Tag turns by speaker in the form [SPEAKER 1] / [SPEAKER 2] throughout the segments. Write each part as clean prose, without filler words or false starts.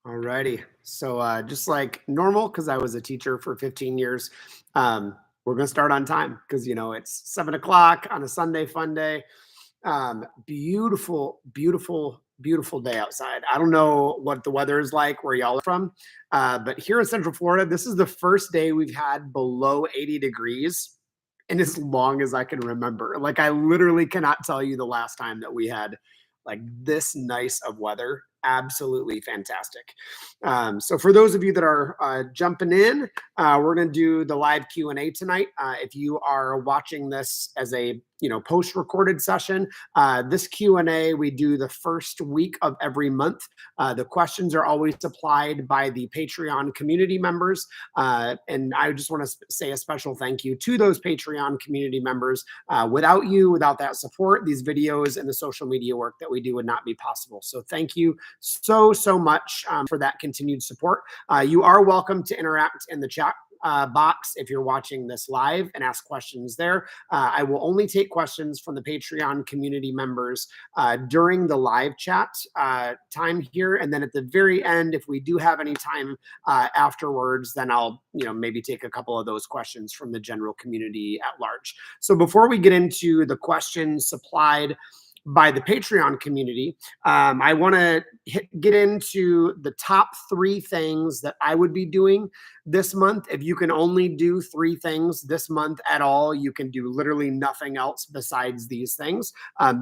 [SPEAKER 1] Alrighty. So just like normal, because I was a teacher for 15 years, we're gonna start on time because it's 7 o'clock on a Sunday fun day. Beautiful, beautiful, beautiful day outside. I don't know what the weather is like where y'all are from, but here in Central Florida, this is the first day we've had below 80 degrees in as long as I can remember. Like I literally cannot tell you the last time that we had like this nice of weather. Absolutely fantastic. So for those of you that are jumping in, we're going to do the live Q&A tonight. If you are watching this as a post recorded session, this Q&A we do the first week of every month. The questions are always supplied by the Patreon community members, and I just want to say a special thank you to those Patreon community members. Without you, without that support, these videos and the social media work that we do would not be possible. So thank you so much for that continued support. You are welcome to interact in the chat box if you're watching this live and ask questions there. I will only take questions from the Patreon community members during the live chat time here. And then at the very end, if we do have any time afterwards, then I'll maybe take a couple of those questions from the general community at large. So before we get into the questions supplied by the Patreon community, I want to get into the top 3 things that I would be doing this month. If you can only do 3 things this month at all, you can do literally nothing else besides these things.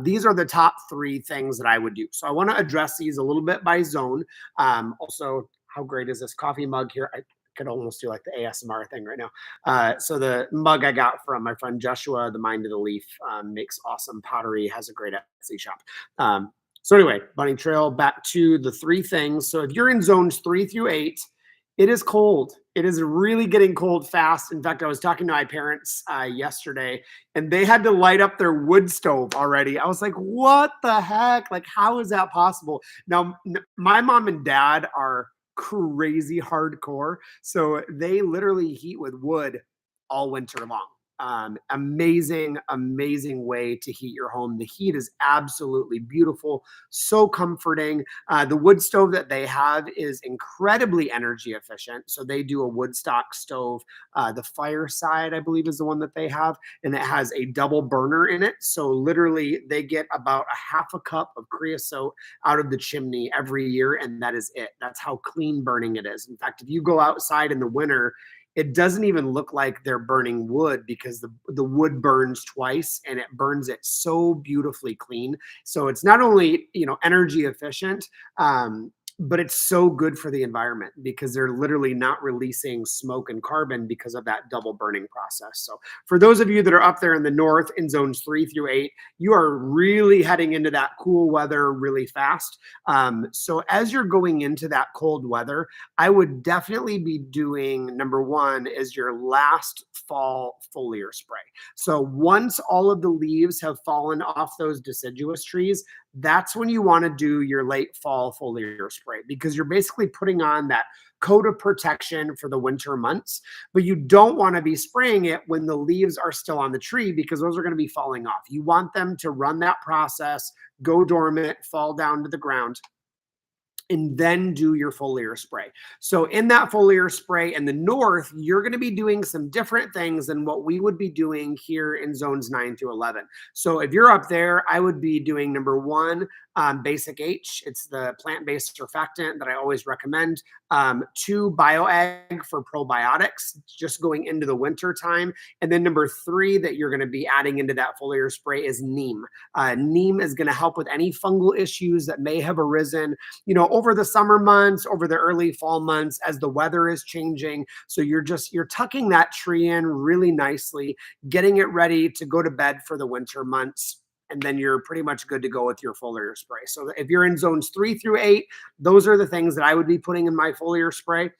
[SPEAKER 1] These are the top 3 things that I would do. So I want to address these a little bit by zone. Also, how great is this coffee mug here? I could almost do like the ASMR thing right now. So the mug I got from my friend Joshua, the Mind of the Leaf, makes awesome pottery, has a great Etsy shop. So anyway, Bunny Trail, back to the 3 things. So if you're in zones 3 through 8, it is cold. It is really getting cold fast. In fact, I was talking to my parents yesterday, and they had to light up their wood stove already. I was like, what the heck? Like, how is that possible? Now, my mom and dad are crazy hardcore. So they literally heat with wood all winter long. Amazing way to heat your home. The heat is absolutely beautiful, so comforting. The wood stove that they have is incredibly energy efficient. So they do a wood stock stove. The Fireside, I believe, is the one that they have, and it has a double burner in it. So literally, they get about a half a cup of creosote out of the chimney every year, and that is it. That's how clean burning it is. In fact, if you go outside in the winter, it doesn't even look like they're burning wood because the wood burns twice and it burns it so beautifully clean. So it's not only energy efficient, but it's so good for the environment because they're literally not releasing smoke and carbon because of that double burning process. So for those of you that are up there in the north in zones 3 through 8, you are really heading into that cool weather really fast. So as you're going into that cold weather, I would definitely be doing, number 1 is your last fall foliar spray. So once all of the leaves have fallen off those deciduous trees, that's when you want to do your late fall foliar spray because you're basically putting on that coat of protection for the winter months, but you don't want to be spraying it when the leaves are still on the tree because those are going to be falling off. You want them to run that process, go dormant, fall down to the ground, and then do your foliar spray. So in that foliar spray in the north, you're going to be doing some different things than what we would be doing here in zones 9 through 11. So if you're up there, I would be doing number 1, Basic H. It's the plant-based surfactant that I always recommend. 2, BioEgg for probiotics, just going into the winter time. And then number 3 that you're going to be adding into that foliar spray is Neem. Neem is going to help with any fungal issues that may have arisen, over the summer months, over the early fall months, as the weather is changing. So you're tucking that tree in really nicely, getting it ready to go to bed for the winter months. And then you're pretty much good to go with your foliar spray. So if you're in zones 3 through 8, those are the things that I would be putting in my foliar spray.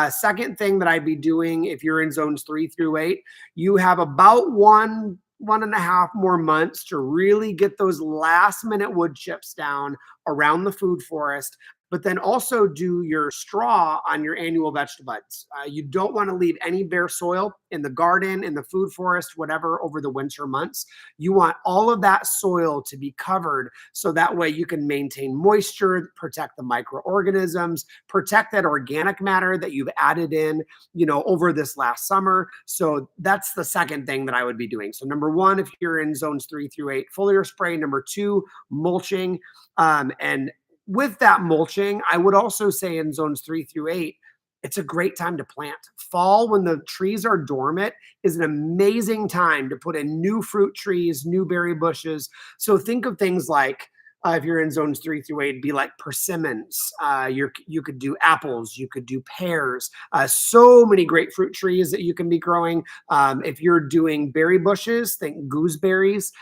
[SPEAKER 1] Second thing that I'd be doing if you're in zones 3 through 8, you have about 1.5 more months to really get those last minute wood chips down around the food forest. but then also do your straw on your annual vegetable beds. You don't want to leave any bare soil in the garden, in the food forest, whatever, over the winter months. You want all of that soil to be covered so that way you can maintain moisture, protect the microorganisms, protect that organic matter that you've added in, over this last summer. So that's the second thing that I would be doing. So number one, if you're in zones 3 through 8, foliar spray. Number two, mulching. And with that mulching, I would also say in zones 3 through 8, it's a great time to plant. Fall, when the trees are dormant, is an amazing time to put in new fruit trees, new berry bushes. So think of things like, if you're in zones 3 through 8, it'd be like persimmons. You could do apples, you could do pears. So many great fruit trees that you can be growing. If you're doing berry bushes, think gooseberries.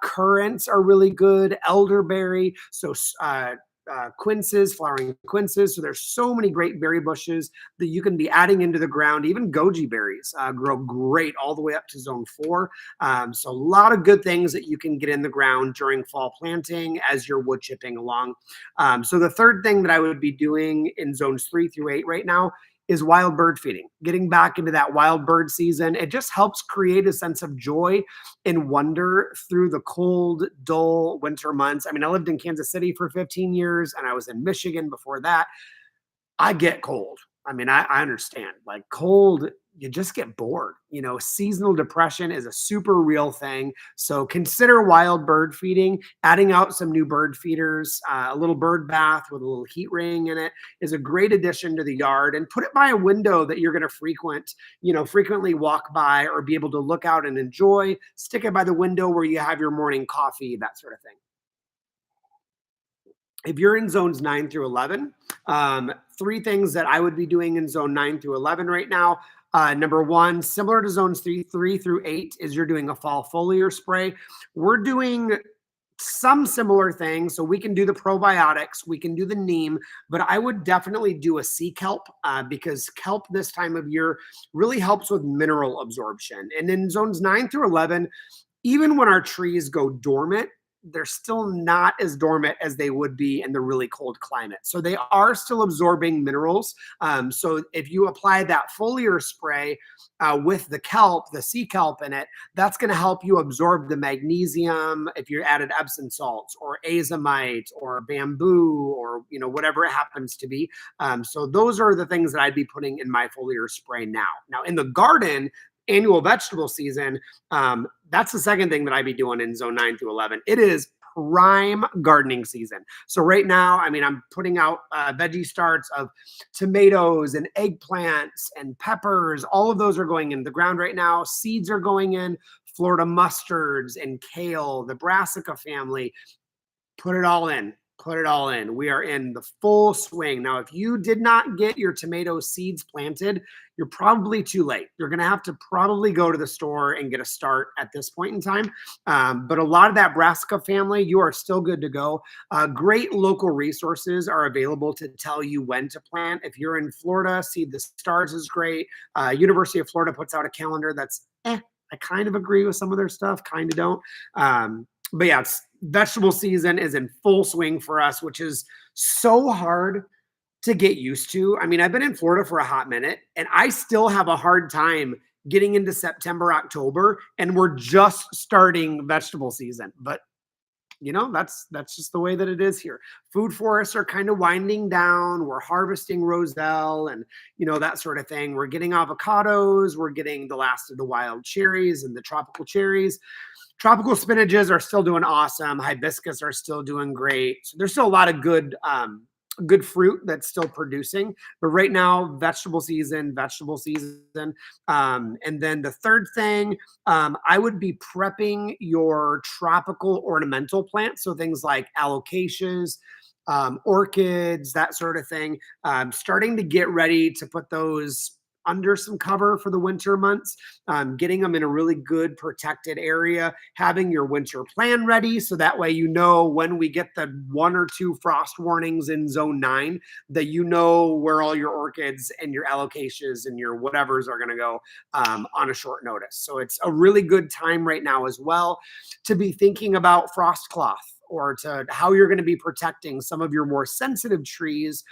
[SPEAKER 1] Currants are really good. Elderberry. So quinces, flowering quinces. So there's so many great berry bushes that you can be adding into the ground. Even goji berries grow great all the way up to zone 4. So a lot of good things that you can get in the ground during fall planting as you're wood chipping along. So the third thing that I would be doing in zones 3 through 8 right now is wild bird feeding, getting back into that wild bird season. It just helps create a sense of joy and wonder through the cold, dull winter months. I mean, I lived in Kansas City for 15 years and I was in Michigan before that. I get cold. I mean, I understand. Like cold, you just get bored. Seasonal depression is a super real thing. So consider wild bird feeding. Adding out some new bird feeders, a little bird bath with a little heat ring in it is a great addition to the yard. And put it by a window that you're going to frequently walk by or be able to look out and enjoy. Stick it by the window where you have your morning coffee, that sort of thing. If you're in zones 9 through 11, three things that I would be doing in zone 9 through 11 right now. Number one, similar to zones 3 through 8, is you're doing a fall foliar spray. We're doing some similar things. So we can do the probiotics, we can do the neem, but I would definitely do a sea kelp because kelp this time of year really helps with mineral absorption. And in zones 9 through 11, even when our trees go dormant, they're still not as dormant as they would be in the really cold climate. So they are still absorbing minerals. So if you apply that foliar spray with the kelp, the sea kelp in it, that's going to help you absorb the magnesium if you added Epsom salts or azomite or bamboo or whatever it happens to be. So those are the things that I'd be putting in my foliar spray now. Now in the garden, annual vegetable season, that's the second thing that I'd be doing in zone 9 through 11. It is prime gardening season. So right now, I mean, I'm putting out veggie starts of tomatoes and eggplants and peppers. All of those are going in the ground right now. Seeds are going in. Florida mustards and kale, the brassica family. Put it all in. Put it all in. We are in the full swing. Now, if you did not get your tomato seeds planted, you're probably too late. You're going to have to probably go to the store and get a start at this point in time. But a lot of that brassica family, you are still good to go. Great local resources are available to tell you when to plant. If you're in Florida, Seed the Stars is great. University of Florida puts out a calendar that's, I kind of agree with some of their stuff, kind of don't. But yeah, vegetable season is in full swing for us, which is so hard to get used to. I mean, I've been in Florida for a hot minute and I still have a hard time getting into September, October, and we're just starting vegetable season. But that's just the way that it is here. Food forests are kind of winding down. We're harvesting roselle and that sort of thing. We're getting avocados. We're getting the last of the wild cherries and the tropical cherries. Tropical spinaches are still doing awesome. Hibiscus are still doing great. So there's still a lot of good fruit that's still producing. But right now, vegetable season. And then the third thing, I would be prepping your tropical ornamental plants. So things like alocasias, orchids, that sort of thing. Starting to get ready to put those under some cover for the winter months, getting them in a really good protected area, having your winter plan ready. So that way, when we get the 1 or 2 frost warnings in zone 9, that where all your orchids and your alocasias and your whatevers are going to go on a short notice. So it's a really good time right now as well to be thinking about frost cloth or to how you're going to be protecting some of your more sensitive trees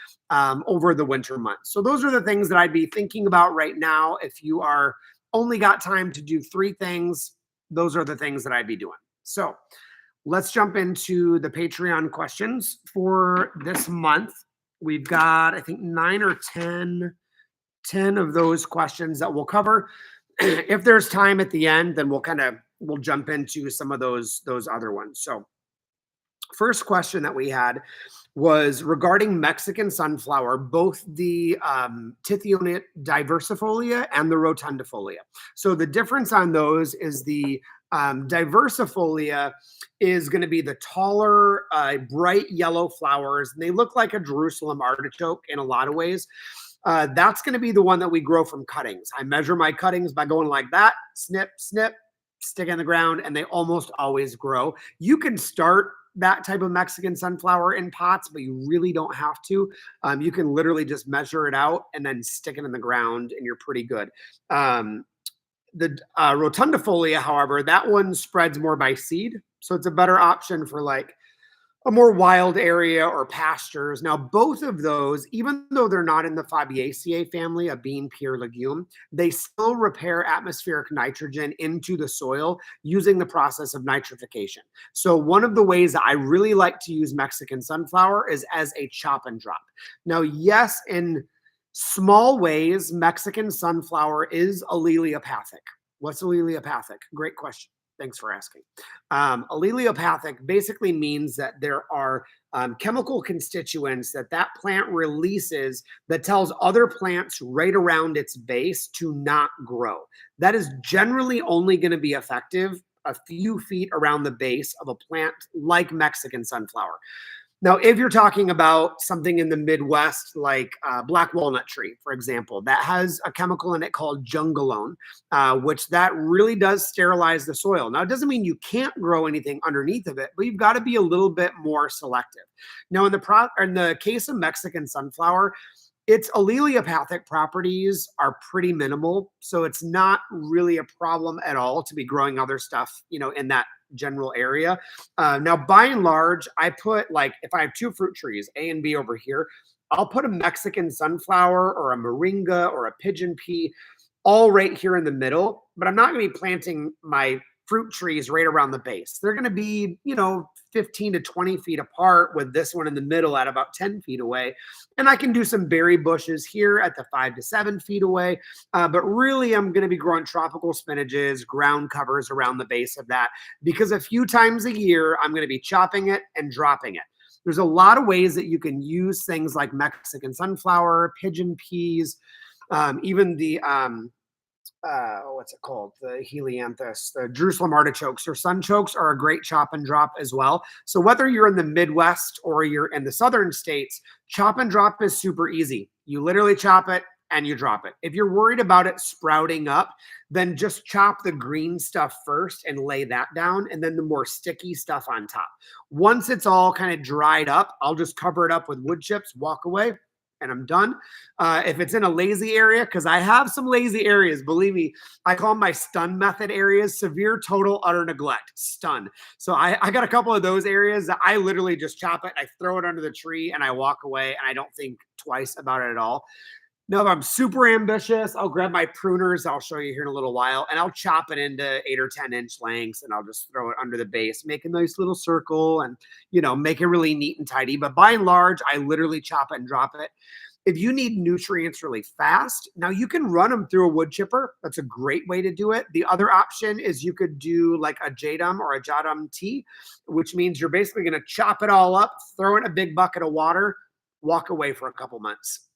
[SPEAKER 1] over the winter months. So those are the things that I'd be thinking about right now. If you are only got time to do 3 things, those are the things that I'd be doing. So let's jump into the Patreon questions for this month. We've got, I think, 9 or 10 of those questions that we'll cover. If there's time at the end, then we'll jump into some of those other ones. So first question that we had was regarding Mexican sunflower, both the Tithionid diversifolia and the rotundifolia. So the difference on those is the diversifolia is going to be the taller, bright yellow flowers, and they look like a Jerusalem artichoke in a lot of ways. That's going to be the one that we grow from cuttings. I measure my cuttings by going like that, snip, snip, stick in the ground, and they almost always grow. You can start that type of Mexican sunflower in pots, but you really don't have to. You can literally just measure it out and then stick it in the ground, and you're pretty good. The rotundifolia, however, that one spreads more by seed. So it's a better option for like a more wild area or pastures. Now, both of those, even though they're not in the Fabiaceae family, a bean, pea, legume, they still repair atmospheric nitrogen into the soil using the process of nitrification. So one of the ways that I really like to use Mexican sunflower is as a chop and drop. Now, yes, in small ways, Mexican sunflower is alleliopathic. What's alleliopathic? Great question. Thanks for asking. Alleliopathic basically means that there are chemical constituents that plant releases that tells other plants right around its base to not grow. That is generally only going to be effective a few feet around the base of a plant like Mexican sunflower. Now, if you're talking about something in the Midwest, like black walnut tree, for example, that has a chemical in it called jungalone, which that really does sterilize the soil. Now, it doesn't mean you can't grow anything underneath of it, but you've got to be a little bit more selective. Now, in the case of Mexican sunflower, its alleliopathic properties are pretty minimal, so it's not really a problem at all to be growing other stuff, in that general area. Now, by and large, I put, like, if I have 2 fruit trees, A and B over here, I'll put a Mexican sunflower or a moringa or a pigeon pea all right here in the middle, but I'm not going to be planting my fruit trees right around the base. They're going to be, 15 to 20 feet apart, with this one in the middle at about 10 feet away. And I can do some berry bushes here at the 5 to 7 feet away. But really, I'm going to be growing tropical spinaches, ground covers around the base of that, because a few times a year, I'm going to be chopping it and dropping it. There's a lot of ways that you can use things like Mexican sunflower, pigeon peas, even the what's it called? The helianthus, the Jerusalem artichokes or sunchokes are a great chop and drop as well. So whether you're in the Midwest or you're in the southern states, chop and drop is super easy. You literally chop it and you drop it. If you're worried about it sprouting up, then just chop the green stuff first and lay that down, and then the more sticky stuff on top. Once it's all kind of dried up, I'll just cover it up with wood chips, walk away, and I'm done. If it's in a lazy area, because I have some lazy areas, believe me, I call them my stun method areas: severe, total, utter neglect, stun. So I got a couple of those areas that I literally just chop it, I throw it under the tree, and I walk away, and I don't think twice about it at all. Now, if I'm super ambitious, I'll grab my pruners, I'll show you here in a little while, and I'll chop it into 8 or 10 inch lengths, and I'll just throw it under the base, make a nice little circle, and, make it really neat and tidy. But by and large, I literally chop it and drop it. If you need nutrients really fast, now you can run them through a wood chipper. That's a great way to do it. The other option is you could do like a Jadum or a Jadum tea, which means you're basically going to chop it all up, throw it in a big bucket of water, walk away for a couple months.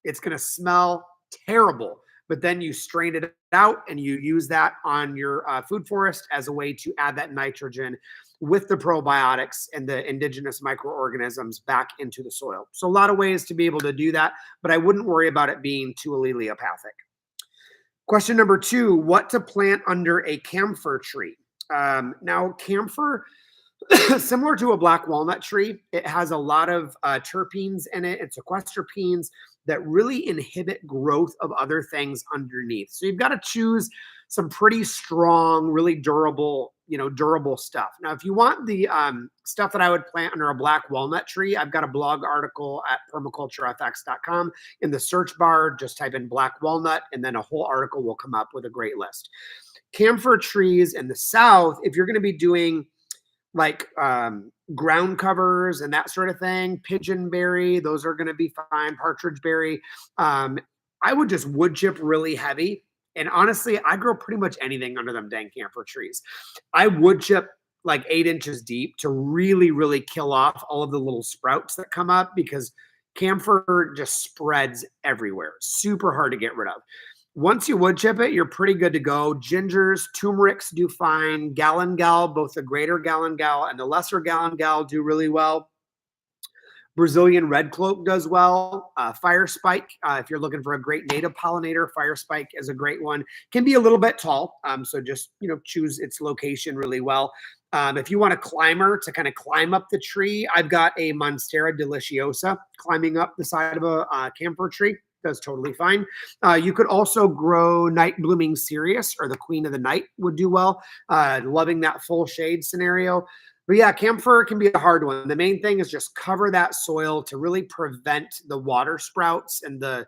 [SPEAKER 1] It's going to smell terrible, but then you strain it out and you use that on your food forest as a way to add that nitrogen with the probiotics and the indigenous microorganisms back into the soil. So a lot of ways to be able to do that, but I wouldn't worry about it being too alleliopathic. Question number 2, what to plant under a camphor tree? Now, camphor, Similar to a black walnut tree, it has a lot of terpenes in it and sequesterpenes that really inhibit growth of other things underneath. So you've got to choose some pretty strong, really durable, durable stuff. Now, if you want the stuff that I would plant under a black walnut tree, I've got a blog article at permaculturefx.com. In the search bar, just type in black walnut, and then a whole article will come up with a great list. Camphor trees in the South, if you're going to be doing like ground covers and that sort of thing, pigeonberry, those are going to be fine. Partridge berry. I would just wood chip really heavy. And honestly, I grow pretty much anything under them dang camphor trees. I wood chip like 8 inches deep to really, really kill off all of the little sprouts that come up because camphor just spreads everywhere. Super hard to get rid of. Once you wood chip it, you're pretty good to go. Gingers, turmerics do fine. Galangal, both the greater galangal and the lesser galangal do really well. Brazilian red cloak does well. Fire spike, if you're looking for a great native pollinator, fire spike is a great one. Can be a little bit tall, so just choose its location really well. If you want a climber to kind of climb up the tree, I've got a Monstera deliciosa climbing up the side of a camphor tree. Does totally fine. You could also grow night blooming cereus, or the queen of the night would do well. Loving that full shade scenario. But yeah, camphor can be a hard one. The main thing is just cover that soil to really prevent the water sprouts and the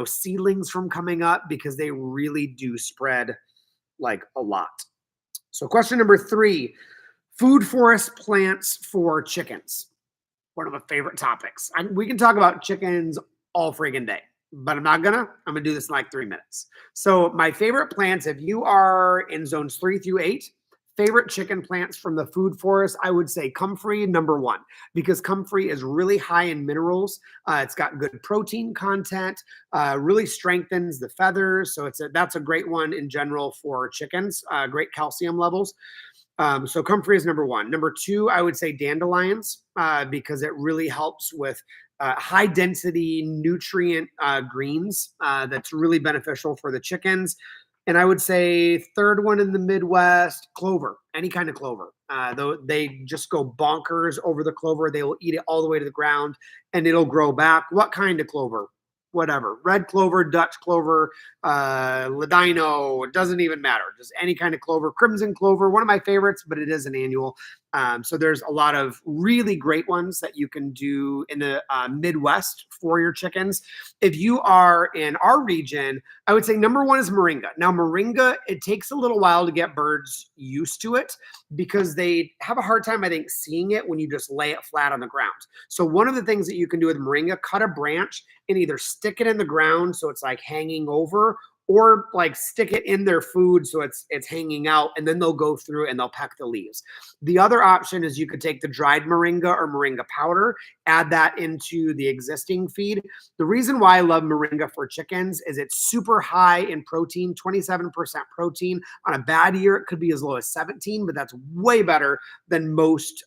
[SPEAKER 1] seedlings from coming up, because they really do spread like a lot. So question number 3, food forest plants for chickens. One of my favorite topics. We can talk about chickens all friggin' day, but I'm gonna do this in like 3 minutes. So my favorite plants, if you are in zones 3 through 8, favorite chicken plants from the food forest, I would say comfrey, number 1, because comfrey is really high in minerals. It's got good protein content, really strengthens the feathers. So that's a great one in general for chickens, great calcium levels. So comfrey is number 1. Number 2, I would say dandelions, because it really helps with high density nutrient greens that's really beneficial for the chickens. And I would say third one in the Midwest, clover, any kind of clover. Though they just go bonkers over the clover. They will eat it all the way to the ground and it'll grow back. What kind of clover? Whatever. Red clover, Dutch clover, ladino, it doesn't even matter. Just any kind of clover. Crimson clover, one of my favorites, but it is an annual. So there's a lot of really great ones that you can do in the Midwest for your chickens. If you are in our region, I would say number 1 is moringa. Now, moringa, it takes a little while to get birds used to it because they have a hard time, I think, seeing it when you just lay it flat on the ground. So one of the things that you can do with moringa, cut a branch and either stick it in the ground so it's like hanging over, or like stick it in their food so it's hanging out, and then they'll go through and they'll peck the leaves. The other option is you could take the dried moringa or moringa powder, add that into the existing feed. The reason why I love moringa for chickens is it's super high in protein, 27% protein. On a bad year, it could be as low as 17, but that's way better than most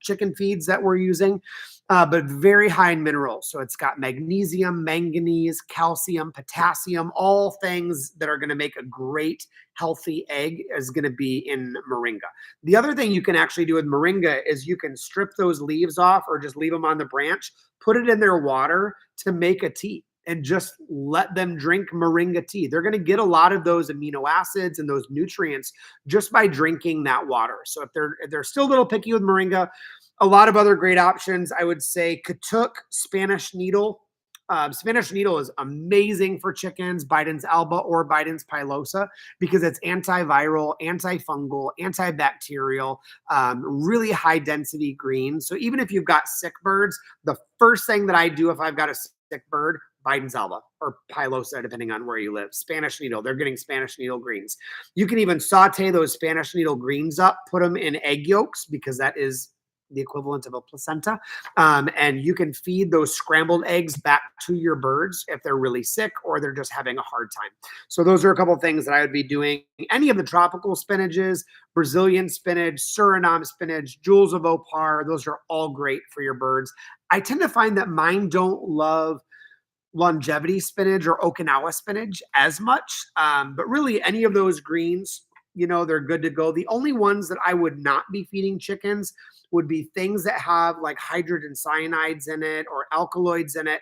[SPEAKER 1] chicken feeds that we're using. But very high in minerals. So it's got magnesium, manganese, calcium, potassium, all things that are going to make a great healthy egg is going to be in moringa. The other thing you can actually do with moringa is you can strip those leaves off or just leave them on the branch, put it in their water to make a tea, and just let them drink moringa tea. They're going to get a lot of those amino acids and those nutrients just by drinking that water. So if they're still a little picky with moringa, a lot of other great options. I would say Katuk, Spanish needle. Spanish needle is amazing for chickens, Biden's alba or Biden's pilosa, because it's antiviral, antifungal, antibacterial, really high density green. So even if you've got sick birds, the first thing that I do if I've got a sick bird, Biden's alba or pilosa, depending on where you live. Spanish needle, they're getting Spanish needle greens. You can even saute those Spanish needle greens up, put them in egg yolks, because that is the equivalent of a placenta. And you can feed those scrambled eggs back to your birds if they're really sick or they're just having a hard time. So those are a couple of things that I would be doing. Any of the tropical spinaches, Brazilian spinach, Suriname spinach, Jewels of Opar, those are all great for your birds. I tend to find that mine don't love longevity spinach or Okinawa spinach as much, but really any of those greens they're good to go. The only ones that I would not be feeding chickens would be things that have like hydrogen cyanides in it or alkaloids in it,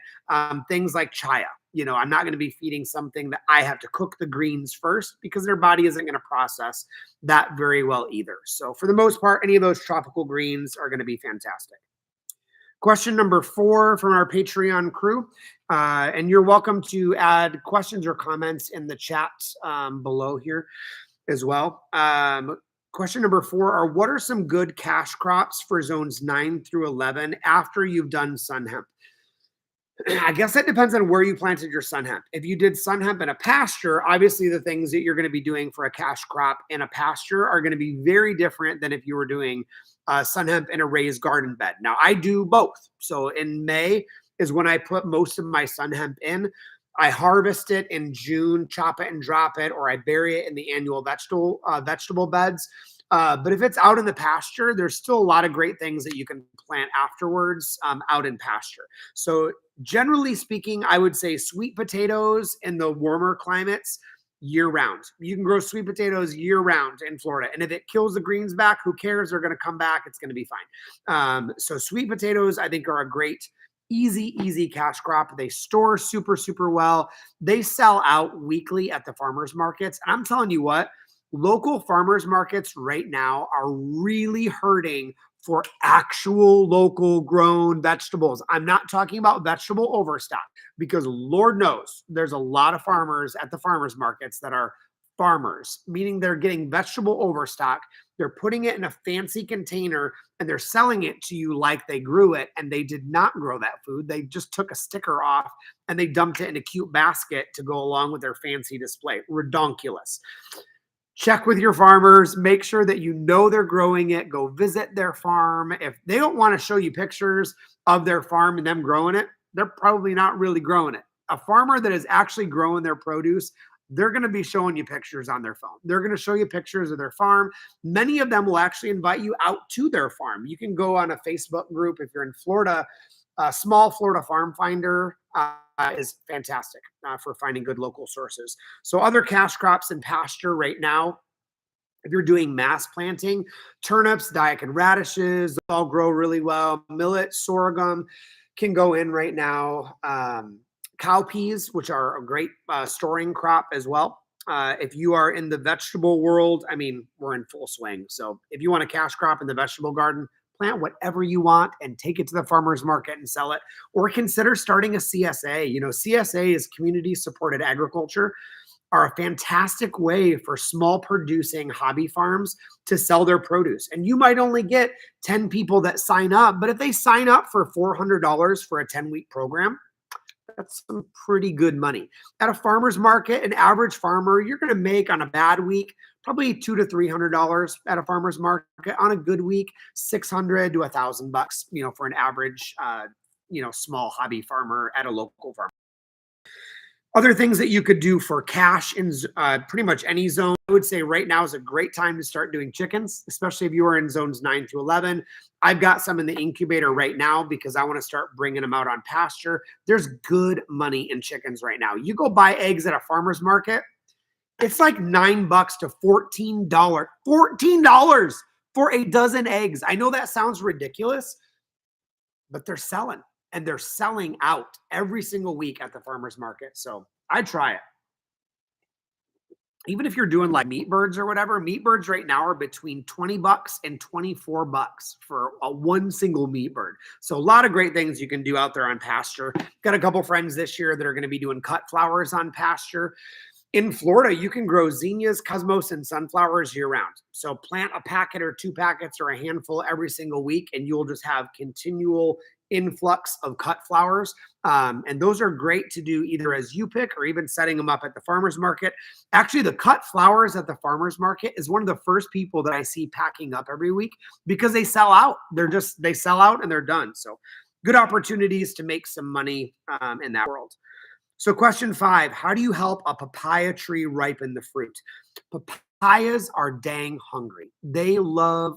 [SPEAKER 1] things like chia. I'm not going to be feeding something that I have to cook the greens first because their body isn't going to process that very well either. So for the most part, any of those tropical greens are going to be fantastic. Question number 4 from our Patreon crew. And you're welcome to add questions or comments in the chat below here as well. Question number 4 are what are some good cash crops for zones 9 through 11 after you've done sun hemp? I guess that depends on where you planted your sun hemp. If you did sun hemp in a pasture, obviously the things that you're going to be doing for a cash crop in a pasture are going to be very different than if you were doing sun hemp in a raised garden bed. Now, I do both. So in May is when I put most of my sun hemp in. I harvest it in June, chop it and drop it, or I bury it in the annual vegetable beds. But if it's out in the pasture, there's still a lot of great things that you can plant afterwards out in pasture. So generally speaking, I would say sweet potatoes in the warmer climates year round. You can grow sweet potatoes year round in Florida. And if it kills the greens back, who cares? They're going to come back. It's going to be fine. So sweet potatoes, I think, are a great easy cash crop. They store super, super well. They sell out weekly at the farmers markets. And I'm telling you what, local farmers markets right now are really hurting for actual local grown vegetables. I'm not talking about vegetable overstock because Lord knows there's a lot of farmers at the farmers markets that are farmers, meaning they're getting vegetable overstock. They're putting it in a fancy container and they're selling it to you like they grew it, and they did not grow that food. They just took a sticker off and they dumped it in a cute basket to go along with their fancy display. Redonkulous. Check with your farmers, make sure that you know they're growing it. Go visit their farm. If they don't want to show you pictures of their farm and them growing it, they're probably not really growing it. A farmer that is actually growing their produce, they're going to be showing you pictures on their phone. They're going to show you pictures of their farm. Many of them will actually invite you out to their farm. You can go on a Facebook group if you're in Florida. Small Florida Farm Finder is fantastic for finding good local sources. So other cash crops in pasture right now, if you're doing mass planting, turnips, daikon radishes, all grow really well. Millet, sorghum can go in right now. Cowpeas, which are a great storing crop as well. If you are in the vegetable world, I mean, we're in full swing. So if you want a cash crop in the vegetable garden, plant whatever you want and take it to the farmer's market and sell it, or consider starting a CSA. CSA is community supported agriculture, are a fantastic way for small producing hobby farms to sell their produce. And you might only get 10 people that sign up, but if they sign up for $400 for a 10-week program, that's some pretty good money. At a farmer's market, an average farmer, you're going to make on a bad week probably $200 to $300 at a farmer's market. On a good week, $600 to $1,000, for an average, small hobby farmer at a local farm. Other things that you could do for cash in pretty much any zone, I would say right now is a great time to start doing chickens, especially if you are in zones 9 through 11. I've got some in the incubator right now because I want to start bringing them out on pasture. There's good money in chickens right now. You go buy eggs at a farmer's market, it's like $9 to $14. $14 for a dozen eggs. I know that sounds ridiculous, but they're selling. And they're selling out every single week at the farmer's market. So I'd try it. Even if you're doing like meat birds or whatever, meat birds right now are between $20 and $24 for one single meat bird. So a lot of great things you can do out there on pasture. Got a couple friends this year that are going to be doing cut flowers on pasture. In Florida, you can grow zinnias, cosmos, and sunflowers year round. So plant a packet or 2 packets or a handful every single week, and you'll just have continual influx of cut flowers. And those are great to do either as you pick or even setting them up at the farmer's market. Actually, the cut flowers at the farmer's market is one of the first people that I see packing up every week because they sell out. They sell out and they're done. So good opportunities to make some money in that world. So question 5, how do you help a papaya tree ripen the fruit? Papayas are dang hungry. They love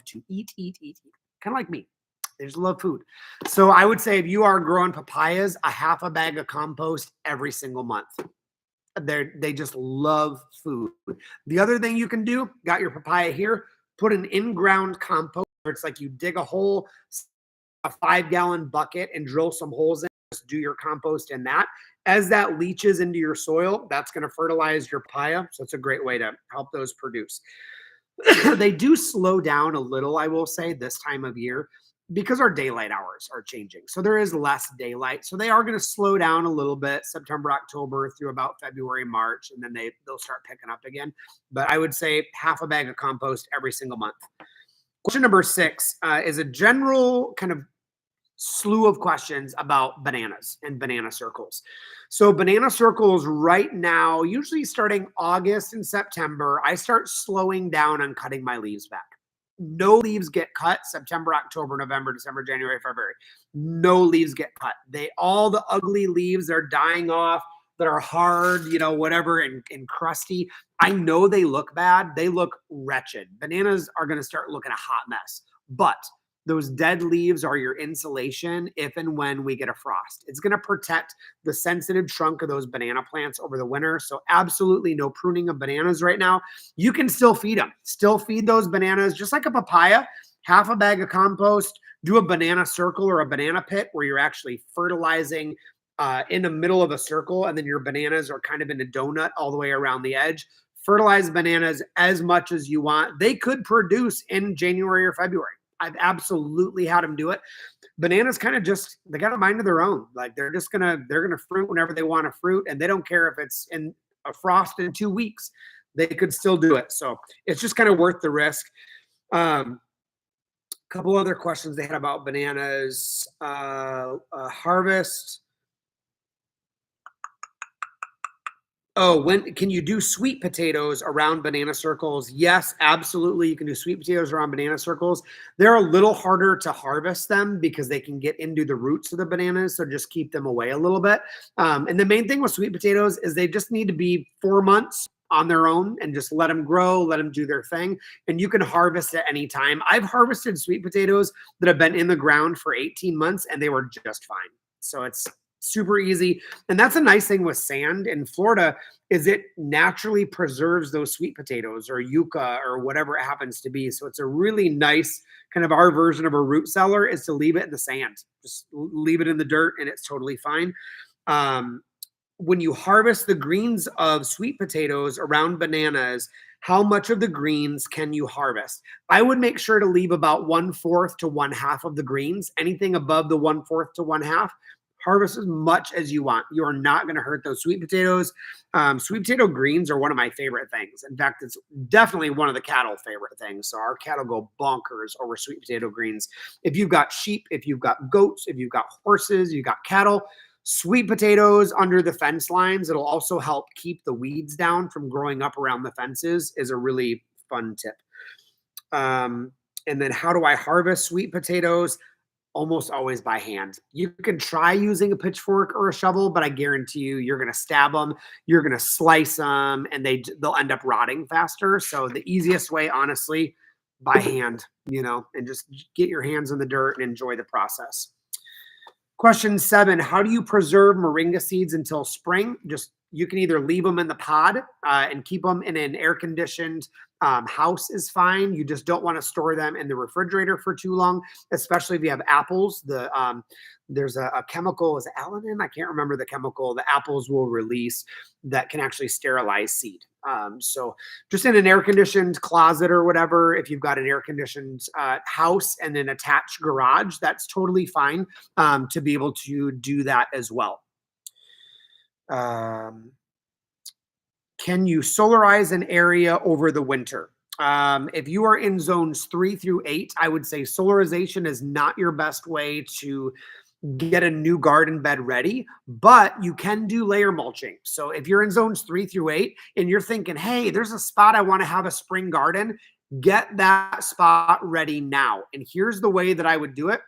[SPEAKER 1] to eat. Kind of like me. They just love food. So I would say if you are growing papayas, a half a bag of compost every single month. They just love food. The other thing you can do, got your papaya here, put an in-ground compost. It's like you dig a hole, a 5-gallon bucket, and drill some holes in. Just do your compost in that. As that leaches into your soil, that's going to fertilize your papaya. So it's a great way to help those produce. They do slow down a little, I will say, this time of year because our daylight hours are changing. So there is less daylight. So they are going to slow down a little bit September, October through about February, March, and then they'll start picking up again. But I would say half a bag of compost every single month. Question number 6 is a general kind of slew of questions about bananas and banana circles. So banana circles right now, usually starting August and September, I start slowing down on cutting my leaves back. No leaves get cut September, October, November, December, January, February. No leaves get cut. All the ugly leaves are dying off that are hard, whatever, and crusty. I know they look bad. They look wretched. Bananas are going to start looking a hot mess. But those dead leaves are your insulation if and when we get a frost. It's going to protect the sensitive trunk of those banana plants over the winter. So absolutely no pruning of bananas right now. You can still feed them. Still feed those bananas just like a papaya. Half a bag of compost. Do a banana circle or a banana pit where you're actually fertilizing in the middle of a circle, and then your bananas are kind of in a donut all the way around the edge. Fertilize bananas as much as you want. They could produce in January or February. I've absolutely had them do it. Bananas kind of they got a mind of their own. Like they're going to fruit whenever they want to fruit, and they don't care if it's in a frost in 2 weeks. They could still do it. So it's just kind of worth the risk. Couple other questions they had about bananas. Harvest. Oh, when can you do sweet potatoes around banana circles? Yes, absolutely. You can do sweet potatoes around banana circles. They're a little harder to harvest them because they can get into the roots of the bananas. So just keep them away a little bit. And the main thing with sweet potatoes is they just need to be 4 months on their own and just let them grow, let them do their thing. And you can harvest at any time. I've harvested sweet potatoes that have been in the ground for 18 months and they were just fine. So it's super easy. And that's a nice thing with sand in Florida is it naturally preserves those sweet potatoes or yucca or whatever it happens to be. So it's a really nice kind of our version of a root cellar is to leave it in the sand. Just leave it in the dirt and it's totally fine. When you harvest the greens of sweet potatoes around bananas, how much of the greens can you harvest? I would make sure to leave about 1/4 to 1/2 of the greens. Anything above the 1/4 to 1/2, harvest as much as you want. You are not going to hurt those sweet potatoes. Sweet potato greens are one of my favorite things. In fact, it's definitely one of the cattle favorite things. So our cattle go bonkers over sweet potato greens. If you've got sheep, if you've got goats, if you've got horses, you've got cattle, sweet potatoes under the fence lines, it'll also help keep the weeds down from growing up around the fences is a really fun tip. And then how do I harvest sweet potatoes? Almost always by hand. You can try using a pitchfork or a shovel, but I guarantee you're going to stab them, you're going to slice them, and they'll end up rotting faster. So the easiest way, honestly, by hand, and just get your hands in the dirt and enjoy the process. Question 7, how do you preserve moringa seeds until spring? You can either leave them in the pod and keep them in an air-conditioned house is fine. You just don't want to store them in the refrigerator for too long, especially if you have apples. There's a chemical, is it Alanin? I can't remember the chemical the apples will release that can actually sterilize seed. So just in an air-conditioned closet or whatever, if you've got an air-conditioned house and an attached garage, that's totally fine to be able to do that as well. Can you solarize an area over the winter? If you are in zones 3 through 8, I would say solarization is not your best way to get a new garden bed ready, but you can do layer mulching. So if you're in zones 3 through 8 and you're thinking, hey, there's a spot I want to have a spring garden, get that spot ready now. And here's the way that I would do it.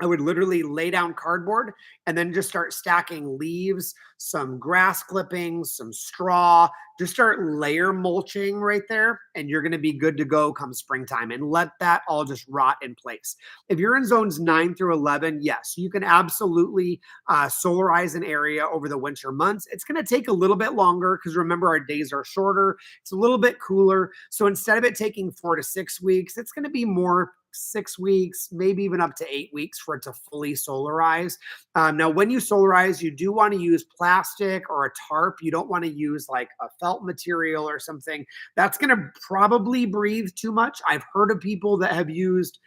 [SPEAKER 1] I would literally lay down cardboard and then just start stacking leaves, some grass clippings, some straw, just start layer mulching right there. And you're going to be good to go come springtime, and let that all just rot in place. If you're in zones 9 through 11, yes, you can absolutely solarize an area over the winter months. It's going to take a little bit longer because remember, our days are shorter. It's a little bit cooler. So instead of it taking 4 to 6 weeks, it's going to be more 6 weeks, maybe even up to 8 weeks for it to fully solarize. Now, when you solarize, you do want to use plastic or a tarp. You don't want to use like a felt material or something. That's going to probably breathe too much. I've heard of people that have used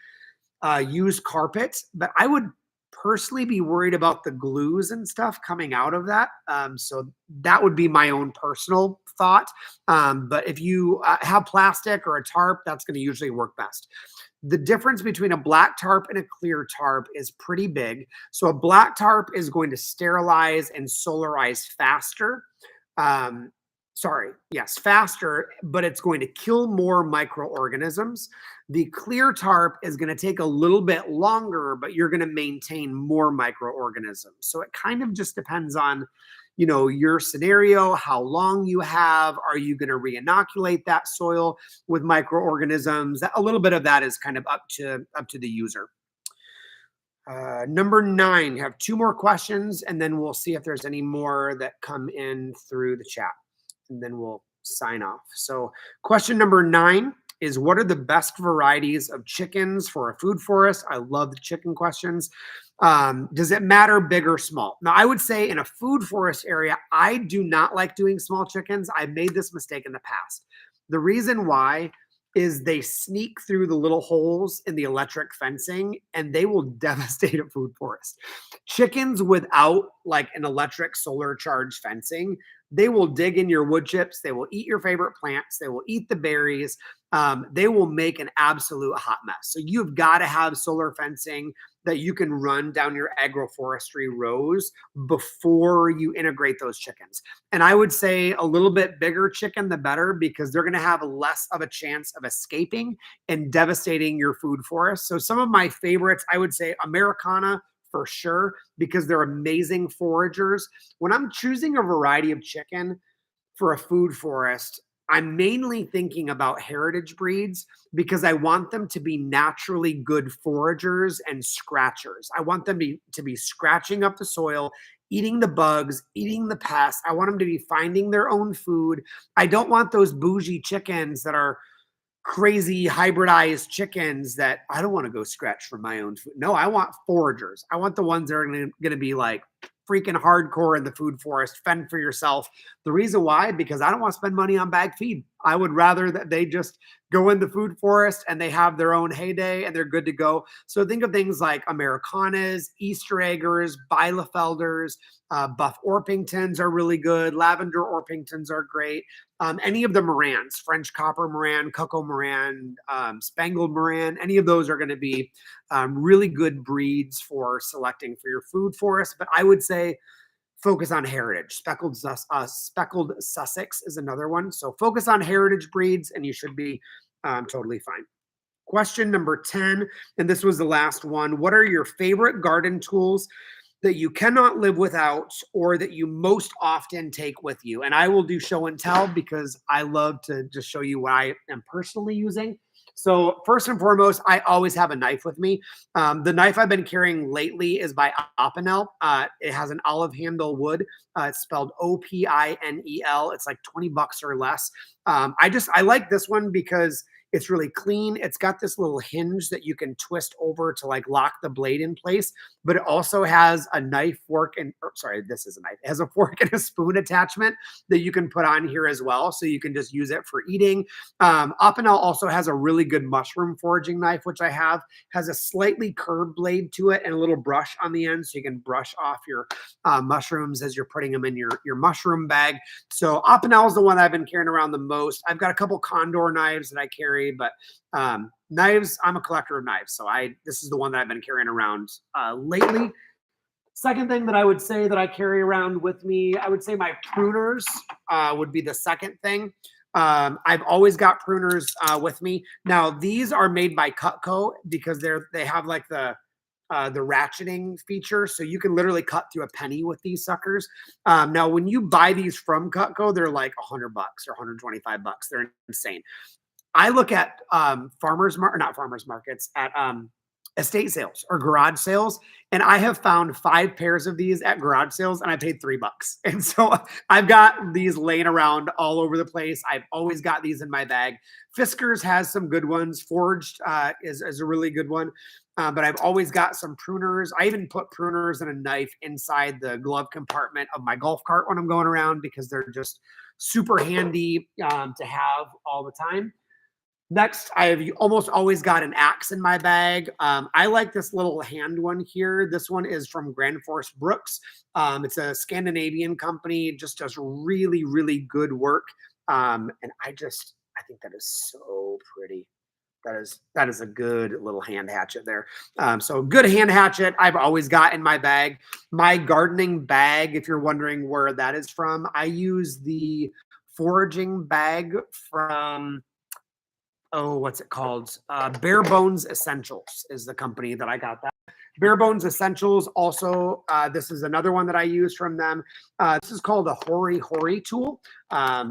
[SPEAKER 1] carpet, but I would personally be worried about the glues and stuff coming out of that. So that would be my own personal thought. But if you have plastic or a tarp, that's going to usually work best. The difference between a black tarp and a clear tarp is pretty big. So a black tarp is going to sterilize and solarize faster. Sorry, yes, faster, but it's going to kill more microorganisms. The clear tarp is going to take a little bit longer, but you're going to maintain more microorganisms. So it kind of just depends on, your scenario, how long you have. Are you going to reinoculate that soil with microorganisms? A little bit of that is kind of up to the user. Number 9, have 2 more questions, and then we'll see if there's any more that come in through the chat, and then we'll sign off. So question number 9 is, what are the best varieties of chickens for a food forest? I love the chicken questions. Does it matter big or small? Now, I would say in a food forest area, I do not like doing small chickens. I made this mistake in the past. The reason why is they sneak through the little holes in the electric fencing and they will devastate a food forest. Chickens without like an electric solar charged fencing, they will dig in your wood chips. They will eat your favorite plants. They will eat the berries. They will make an absolute hot mess. So you've got to have solar fencing that you can run down your agroforestry rows before you integrate those chickens. And I would say a little bit bigger chicken, the better, because they're going to have less of a chance of escaping and devastating your food forest. So some of my favorites, I would say Americana for sure, because they're amazing foragers. When I'm choosing a variety of chicken for a food forest, I'm mainly thinking about heritage breeds because I want them to be naturally good foragers and scratchers. I want them to be scratching up the soil, eating the bugs, eating the pests. I want them to be finding their own food. I don't want those bougie chickens that are crazy hybridized chickens that I don't want to go scratch for my own food. No, I want foragers. I want the ones that are going to be like freaking hardcore in the food forest, fend for yourself. The reason why, because I don't want to spend money on bag feed. I would rather that they just go in the food forest and they have their own heyday and they're good to go. So think of things like Americanas, Easter eggers, Bielefelders, Buff Orpingtons are really good. Lavender Orpingtons are great. Any of the Morans, French Copper Moran, Cocoa Moran, Spangled Moran, any of those are going to be really good breeds for selecting for your food forest. But I would say focus on heritage. Speckled Sussex is another one. So focus on heritage breeds and you should be totally fine. Question number 10, and this was the last one. What are your favorite garden tools that you cannot live without or that you most often take with you? And I will do show and tell because I love to just show you what I am personally using. So first and foremost, I always have a knife with me. The knife I've been carrying lately is by Opinel. It has an olive handle wood. It's spelled Opinel. It's like $20 or less. I like this one because it's really clean. It's got this little hinge that you can twist over to like lock the blade in place, but it also has a knife, fork, and sorry, this is a knife. It has a fork and a spoon attachment that you can put on here as well. So you can just use it for eating. Opinel also has a really good mushroom foraging knife, which I have, has a slightly curved blade to it and a little brush on the end. So you can brush off your mushrooms as you're putting them in your mushroom bag. So Opinel is the one I've been carrying around the most. I've got a couple Condor knives that I carry, but knives, I'm a collector of knives. So this is the one that I've been carrying around lately. Second thing that I would say that I carry around with me, I would say my pruners would be the second thing. I've always got pruners with me. Now, these are made by Cutco because they have like the the ratcheting feature. So you can literally cut through a penny with these suckers. Now, when you buy these from Cutco, they're like $100 or $125. They're insane. I look at not farmers markets, at estate sales or garage sales, and I have found 5 pairs of these at garage sales, and I paid $3. And so I've got these laying around all over the place. I've always got these in my bag. Fiskars has some good ones. Forged is a really good one. But I've always got some pruners. I even put pruners and a knife inside the glove compartment of my golf cart when I'm going around because they're just super handy to have all the time. Next, I have almost always got an axe in my bag. I like this little hand one here. This one is from Grand Force Brooks. It's a Scandinavian company, just does really, really good work. And I think that is so pretty. That is a good little hand hatchet there. So good hand hatchet I've always got in my bag. My gardening bag, if you're wondering where that is from, I use the foraging bag from, oh, what's it called? Bare Bones Essentials is the company that I got that. Bare Bones Essentials also, this is another one that I use from them. This is called a Hori Hori tool.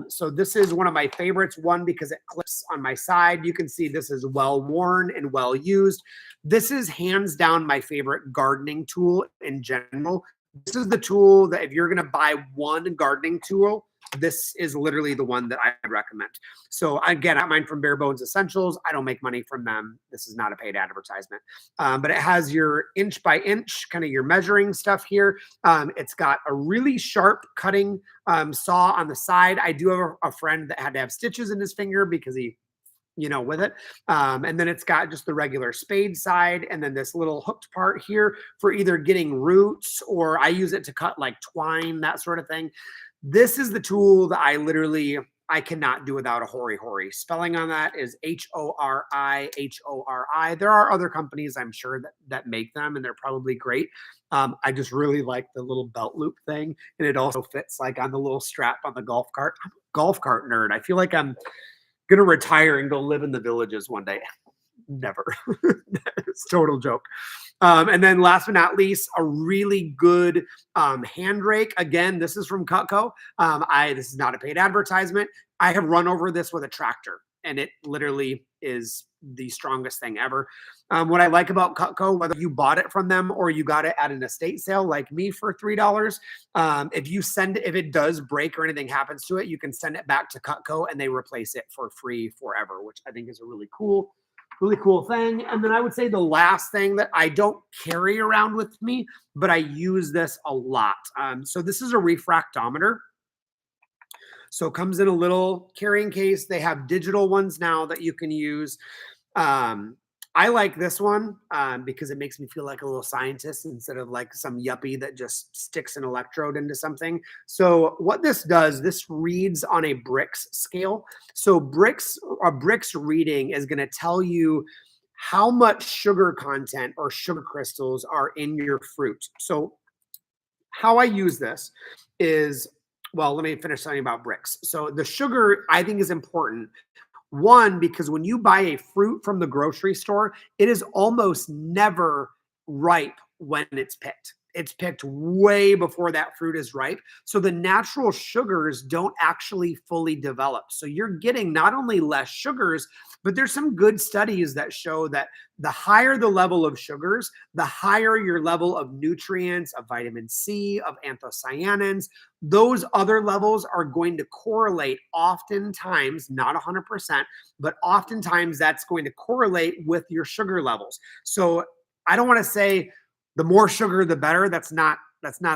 [SPEAKER 1] So this is one of my favorites, one, because it clips on my side. You can see this is well worn and well used. This is hands down my favorite gardening tool in general. This is the tool that if you're going to buy one gardening tool, this is literally the one that I recommend. So again, I got mine from Bare Bones Essentials. I don't make money from them. This is not a paid advertisement. But it has your inch by inch, kind of your measuring stuff here. It's got a really sharp cutting saw on the side. I do have a friend that had to have stitches in his finger because he, with it. And then it's got just the regular spade side, and then this little hooked part here for either getting roots, or I use it to cut like twine, that sort of thing. This is the tool that I cannot do without a Hori Hori. Spelling on that is Hori. There are other companies, I'm sure, that make them, and they're probably great. I just really like the little belt loop thing, and it also fits like on the little strap on the golf cart. I'm a golf cart nerd. I feel like I'm gonna retire and go live in the villages one day. Never. It's a total joke. And then last but not least, a really good hand rake. Again, this is from Cutco. This is not a paid advertisement. I have run over this with a tractor, and it literally is the strongest thing ever. What I like about Cutco, whether you bought it from them or you got it at an estate sale like me for $3, if it does break or anything happens to it, you can send it back to Cutco and they replace it for free forever, which I think is a really cool thing. And then I would say the last thing that I don't carry around with me, but I use this a lot. So this is a refractometer. So it comes in a little carrying case. They have digital ones now that you can use. I like this one because it makes me feel like a little scientist instead of like some yuppie that just sticks an electrode into something. So what this does, this reads on a Brix scale. So a Brix reading is going to tell you how much sugar content or sugar crystals are in your fruit. So how I use this is, well, let me finish telling you about Brix. So the sugar, I think, is important. One, because when you buy a fruit from the grocery store, it is almost never ripe when it's picked. It's picked way before that fruit is ripe. So the natural sugars don't actually fully develop. So you're getting not only less sugars, but there's some good studies that show that the higher the level of sugars, the higher your level of nutrients, of vitamin C, of anthocyanins. Those other levels are going to correlate oftentimes, not 100%, but oftentimes that's going to correlate with your sugar levels. So I don't want to say the more sugar, the better. That's not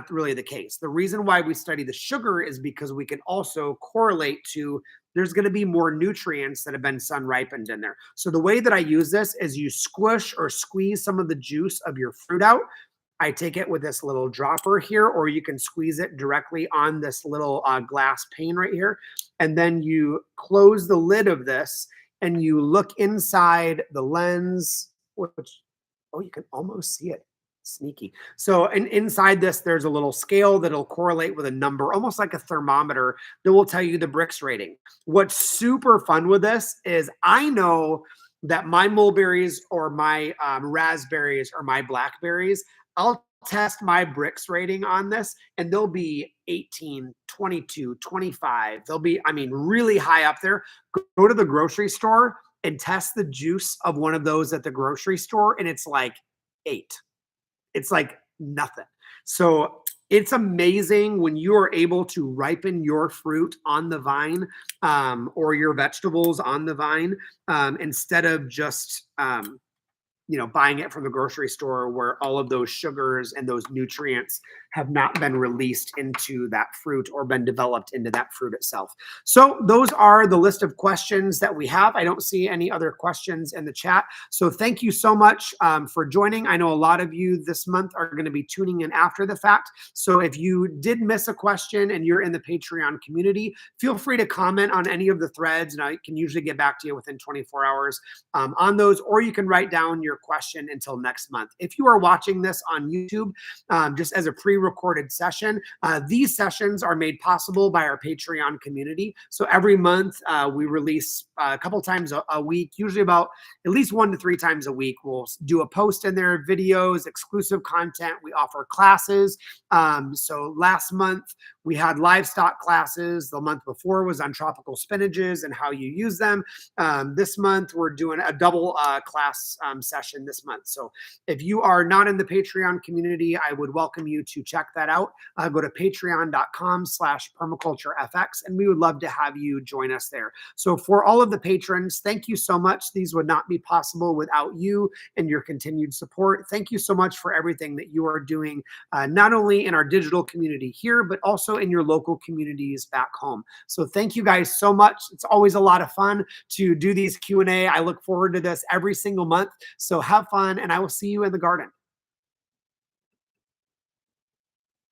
[SPEAKER 1] really the case. The reason why we study the sugar is because we can also correlate to there's going to be more nutrients that have been sun ripened in there. So the way that I use this is you squish or squeeze some of the juice of your fruit out. I take it with this little dropper here, or you can squeeze it directly on this little glass pane right here. And then you close the lid of this and you look inside the lens, which, oh, you can almost see it. Sneaky. So inside this, there's a little scale that'll correlate with a number, almost like a thermometer that will tell you the Brix rating. What's super fun with this is I know that my mulberries or my raspberries or my blackberries, I'll test my Brix rating on this and they'll be 18, 22, 25. They'll be, I mean, really high up there. Go to the grocery store and test the juice of one of those at the grocery store, and it's like 8. It's like nothing. So it's amazing when you are able to ripen your fruit on the vine, or your vegetables on the vine, instead of just buying it from the grocery store where all of those sugars and those nutrients have not been released into that fruit or been developed into that fruit itself. So those are the list of questions that we have. I don't see any other questions in the chat. So thank you so much for joining. I know a lot of you this month are going to be tuning in after the fact. So if you did miss a question and you're in the Patreon community, feel free to comment on any of the threads, and I can usually get back to you within 24 hours on those, or you can write down your question until next month. If you are watching this on YouTube, just as a pre-recorded session, these sessions are made possible by our Patreon community. So every month we release a couple times a week, usually about at least 1 to 3 times a week. We'll do a post in there, videos, exclusive content. We offer classes. So last month we had livestock classes. The month before was on tropical spinaches and how you use them. This month we're doing a double class session this month. So if you are not in the Patreon community, I would welcome you to check that out. Go to patreon.com/permaculturefx, and we would love to have you join us there. So for all of the patrons, thank you so much. These would not be possible without you and your continued support. Thank you so much for everything that you are doing, not only in our digital community here, but also in your local communities back home. So thank you guys so much. It's always a lot of fun to do these Q&A. I look forward to this every single month. So have fun, and I will see you in the garden.